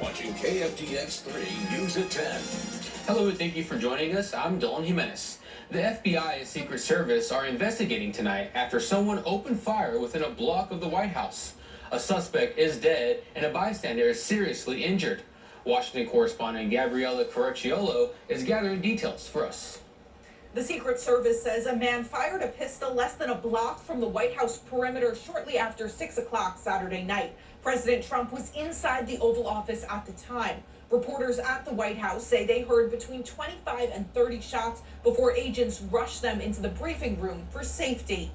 watching KFDX 3 News at 10. Hello, and thank you for joining us. I'm Dylan Jimenez. The FBI and Secret Service are investigating tonight after someone opened fire within a block of the White House. A suspect is dead and a bystander is seriously injured. Washington correspondent Gabriella Caracciolo is gathering details for us. The Secret Service says a man fired a pistol less than a block from the White House perimeter shortly after 6 o'clock Saturday night. President Trump was inside the Oval Office at the time. Reporters at the White House say they heard between 25 and 30 shots before agents rushed them into the briefing room for safety.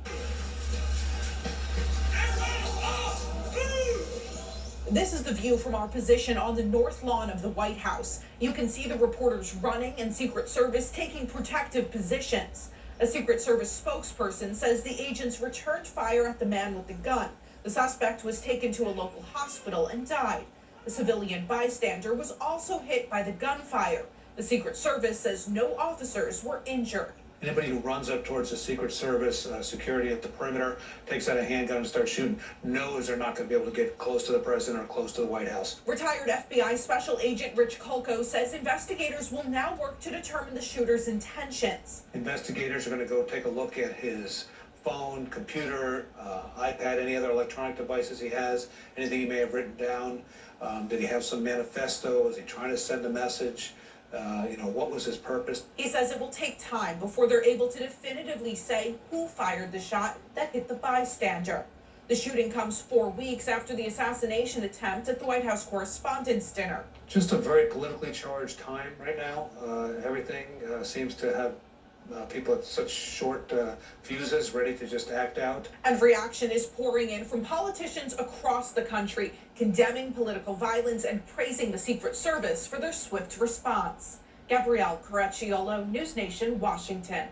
This is the view from our position on the north lawn of the White House. You can see the reporters running and Secret Service taking protective positions. A Secret Service spokesperson says the agents returned fire at the man with the gun. The suspect was taken to a local hospital and died. A civilian bystander was also hit by the gunfire. The Secret Service says no officers were injured. Anybody who runs up towards the Secret Service security at the perimeter, takes out a handgun and starts shooting, knows they're not going to be able to get close to the president or close to the White House. Retired FBI Special Agent Rich Kolko says investigators will now work to determine the shooter's intentions. Investigators are going to go take a look at his phone, computer, iPad, any other electronic devices he has, anything he may have written down. Did he have some manifesto? Was he trying to send a message? What was his purpose? He says it will take time before they're able to definitively say who fired the shot that hit the bystander. The shooting comes 4 weeks after the assassination attempt at the White House Correspondents' Dinner. Just a very politically charged time right now. Everything seems to have people at such short fuses, ready to just act out. And reaction is pouring in from politicians across the country, condemning political violence and praising the Secret Service for their swift response. Gabrielle Caracciolo, News Nation, Washington.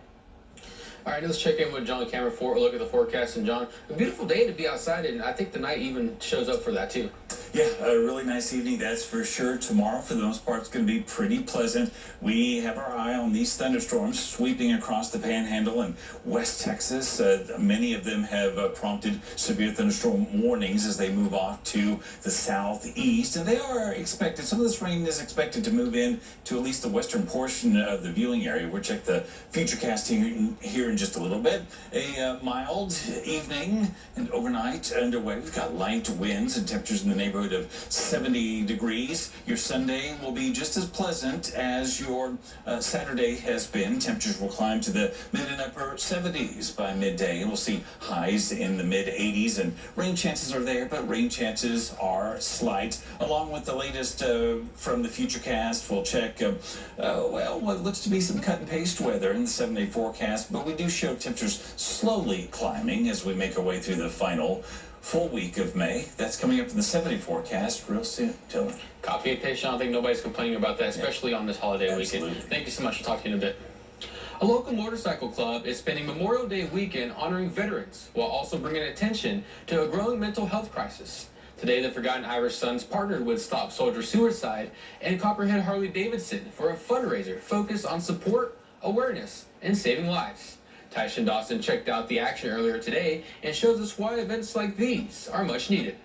All right, let's check in with John Cameron for a look at the forecast. And John, a beautiful day to be outside, and I think the night even shows up for that too. Yeah, a really nice evening, that's for sure. Tomorrow, for the most part, it's going to be pretty pleasant. We have our eye on these thunderstorms sweeping across the Panhandle and West Texas. Many of them have prompted severe thunderstorm warnings as they move off to the southeast. And they are expected, some of this rain is expected to move in to at least the western portion of the viewing area. We'll check the futurecast here in just a little bit. A mild evening and overnight underway. We've got light winds and temperatures in the neighborhood of 70 degrees. Your Sunday will be just as pleasant as your Saturday has been. Temperatures will climb to the mid and upper 70s by midday. We'll see highs in the mid 80s, and rain chances are there, but rain chances are slight. Along with the latest from the Futurecast, we'll check, what looks to be some cut and paste weather in the 7-day forecast, but we do show temperatures slowly climbing as we make our way through the final full week of May. That's coming up in the 7-day forecast real soon. Dylan. Copy and paste, Sean. I think nobody's complaining about that, especially on this holiday Absolutely. weekend. Thank you so much. We'll talk to you in a bit. A local motorcycle club is spending Memorial Day weekend honoring veterans while also bringing attention to a growing mental health crisis. Today, the Forgotten Irish Sons partnered with Stop Soldier Suicide and Copperhead Harley-Davidson for a fundraiser focused on support, awareness, and saving lives. Tyson Dawson checked out the action earlier today and shows us why events like these are much needed.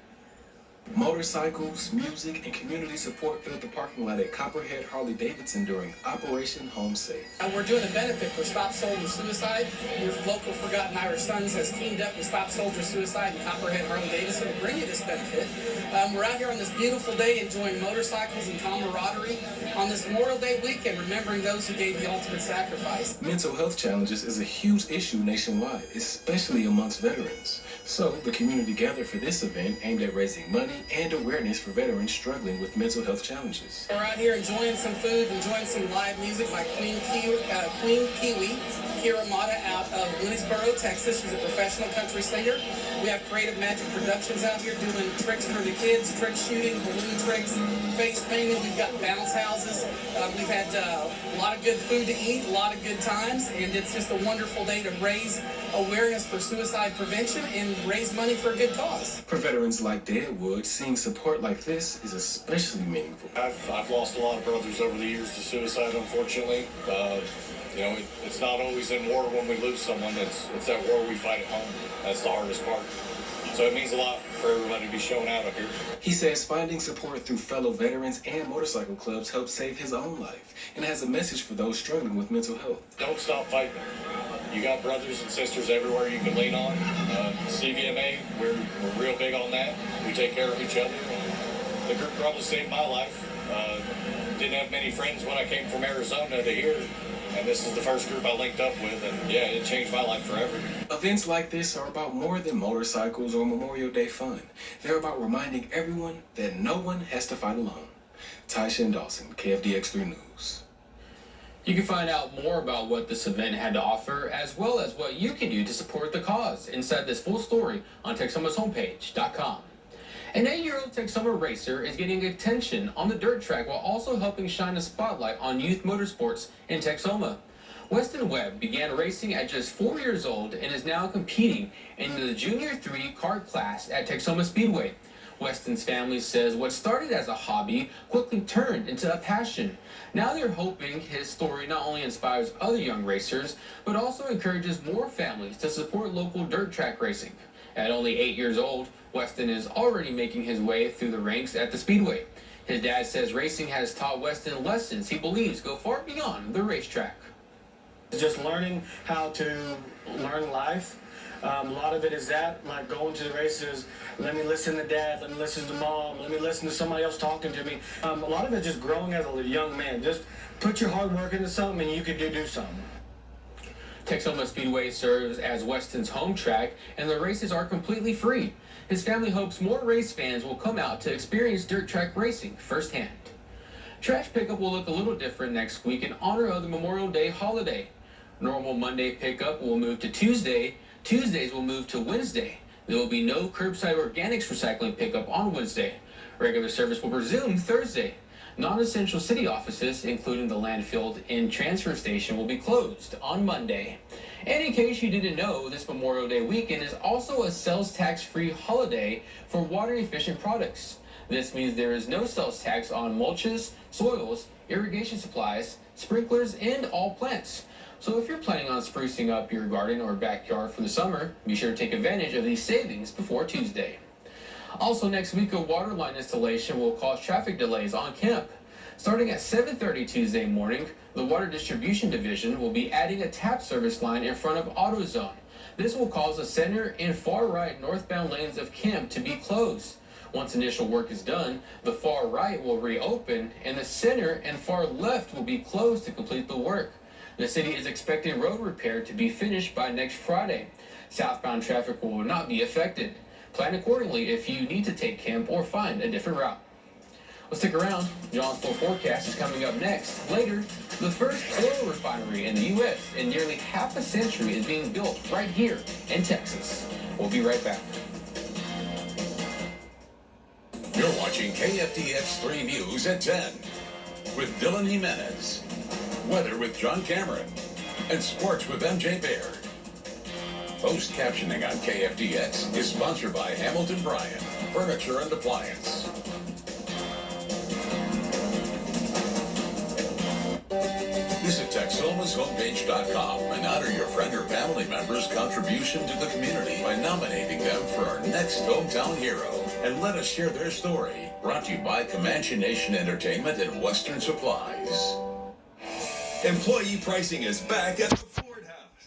Motorcycles, music, and community support filled the parking lot at Copperhead Harley-Davidson during Operation Home Safe. And we're doing a benefit for Stop Soldier Suicide. Your local Forgotten Irish Sons has teamed up with Stop Soldier Suicide and Copperhead Harley-Davidson to bring you this benefit. We're out here on this beautiful day enjoying motorcycles and camaraderie on this Memorial Day weekend, remembering those who gave the ultimate sacrifice. Mental health challenges is a huge issue nationwide, especially amongst veterans. So the community gathered for this event aimed at raising money and awareness for veterans struggling with mental health challenges. We're out here enjoying some food, enjoying some live music by Queen Kiwi, Kira Mata out of Winnesboro, Texas. She's a professional country singer. We have Creative Magic Productions out here doing tricks for the kids, trick shooting, balloon tricks, face painting. We've got bounce houses. We've had a lot of good food to eat, a lot of good times, and it's just a wonderful day to raise awareness for suicide prevention and raise money for a good cause. For veterans like Deadwood, seeing support like this is especially meaningful. I've lost a lot of brothers over the years to suicide, unfortunately. It's not always in war when we lose someone. It's that war we fight at home. That's the hardest part. So it means a lot for everybody to be showing out up here. He says finding support through fellow veterans and motorcycle clubs helped save his own life and has a message for those struggling with mental health. Don't stop fighting. You got brothers and sisters everywhere you can lean on. CVMA, we're real big on that. We take care of each other. The group probably saved my life. Didn't have many friends when I came from Arizona to here, and this is the first group I linked up with, and yeah, it changed my life forever. Events like this are about more than motorcycles or Memorial Day fun. They're about reminding everyone that no one has to fight alone. Tysha and Dawson, KFDX 3 News. You can find out more about what this event had to offer, as well as what you can do to support the cause inside this full story on Texoma's homepage.com. An 8-year-old Texoma racer is getting attention on the dirt track while also helping shine a spotlight on youth motorsports in Texoma. Weston Webb began racing at just 4 years old and is now competing in the Junior 3 kart class at Texoma Speedway. Weston's family says what started as a hobby quickly turned into a passion. Now they're hoping his story not only inspires other young racers, but also encourages more families to support local dirt track racing. At only 8 years old, Weston is already making his way through the ranks at the Speedway. His dad says racing has taught Weston lessons he believes go far beyond the racetrack. Just learning how to learn life. A lot of it is that, like going to the races, let me listen to dad, let me listen to mom, let me listen to somebody else talking to me. A lot of it just growing as a young man. Just put your hard work into something and you could do something. Texoma Speedway serves as Weston's home track, and the races are completely free. His family hopes more race fans will come out to experience dirt track racing firsthand. Trash pickup will look a little different next week in honor of the Memorial Day holiday. Normal Monday pickup will move to Tuesday. Tuesdays will move to Wednesday. There will be no curbside organics recycling pickup on Wednesday. Regular service will resume Thursday. Non-essential city offices, including the landfill and transfer station, will be closed on Monday. And in case you didn't know, this Memorial Day weekend is also a sales tax-free holiday for water-efficient products. This means there is no sales tax on mulches, soils, irrigation supplies, sprinklers, and all plants. So if you're planning on sprucing up your garden or backyard for the summer, be sure to take advantage of these savings before Tuesday. Also next week, a water line installation will cause traffic delays on Kemp. Starting at 7:30 Tuesday morning, the Water Distribution Division will be adding a tap service line in front of AutoZone. This will cause the center and far right northbound lanes of Kemp to be closed. Once initial work is done, the far right will reopen and the center and far left will be closed to complete the work. The city is expecting road repair to be finished by next Friday. Southbound traffic will not be affected. Plan accordingly if you need to take Kemp or find a different route. Well, stick around. John's full forecast is coming up next. Later, the first oil refinery in the U.S. in nearly half a century is being built right here in Texas. We'll be right back. You're watching KFDX 3 News at 10 with Dylan Jimenez, weather with John Cameron, and sports with MJ Baird. Post captioning on KFDX is sponsored by Hamilton Bryan, Furniture and Appliance. Visit Texoma's homepage.com and honor your friend or family member's contribution to the community by nominating them for our next hometown hero. And let us share their story. Brought to you by Comanche Nation Entertainment and Western Supplies. Employee pricing is back at